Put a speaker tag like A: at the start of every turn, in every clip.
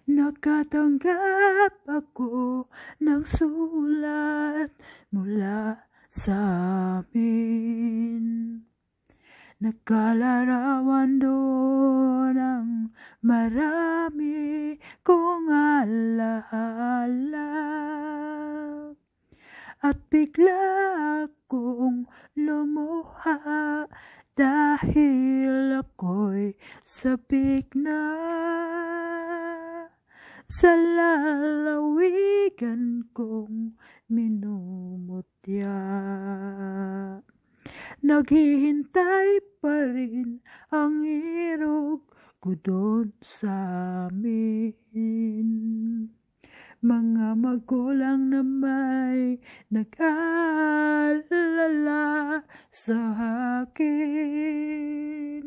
A: Nakatanggap ako ng sulat mula sa amin. Nagkalarawan doon ang marami kong alaala. At bigla akong lumuha dahil ako'y sabik na sa lalawigan kong minumutya. Naghihintay pa rin ang irog ko doon sa amin. Mga magulang na may nag-aalala sa akin.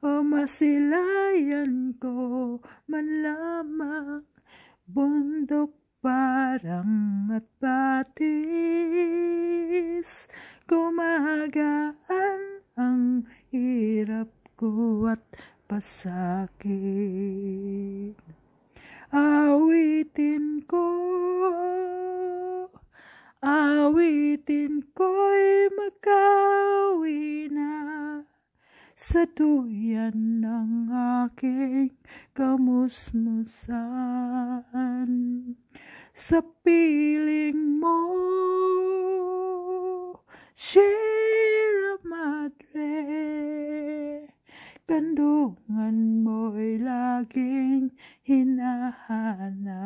A: O masilayan ko man lamang bundok parang at batis. Gumagaan ang hirap ko at pasakit. Awitin ko'y magkawi na sa duyan ng aking kamusmusan. Sa piling mo, Sierra Madre, kandungan mo'y laging hinahanap.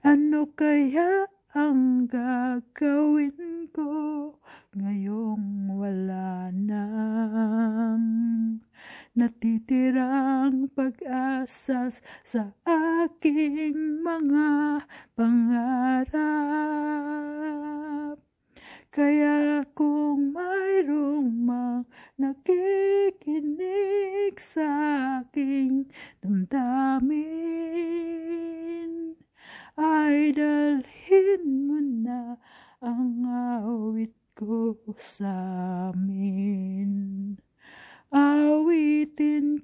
A: Ano kaya ang gagawin ko ngayong wala nang natitirang pag-asa sa aking mga pangarap? Kaya kung mayroong mang nakikinig sa aking damdamin, ay dalhin mo na ang awit ko sa amin. Awitin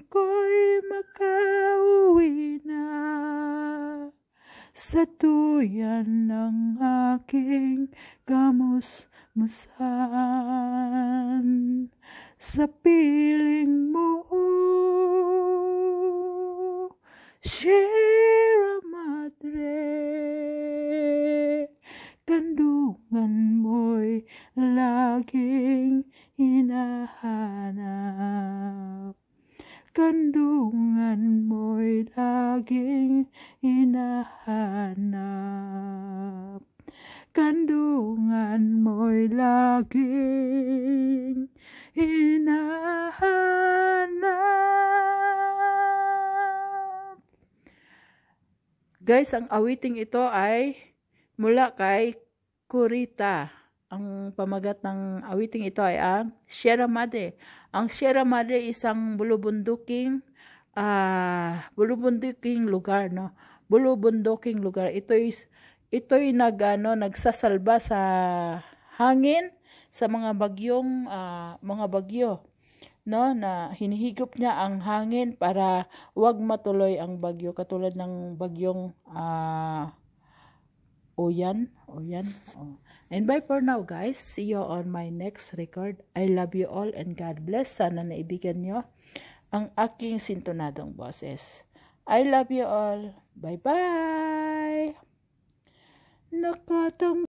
A: ko'y makauwi na sa duyan ng aking kamusmusan. Sa piling mo, Sierra Madre, kandungan mo'y laging hinahanap. Kandungan mo'y laging hinahanap. Kandungan mo'y laging hinahanap. Guys, ang awiting ito ay mula kay Kurita. Ang pamagat ng awiting ito ay ang Sierra Madre. Ang Sierra Madre isang bulubunduking lugar, no? Bulubunduking lugar. Ito'y nagsasalba sa hangin sa mga bagyo, no, na hinihigop niya ang hangin para wag matuloy ang bagyo, katulad ng bagyong Oyan. And bye for now, guys. See you on my next record. I love you all and God bless. Sana naibigan nyo ang aking sintonadong boses. I love you all. Bye-bye.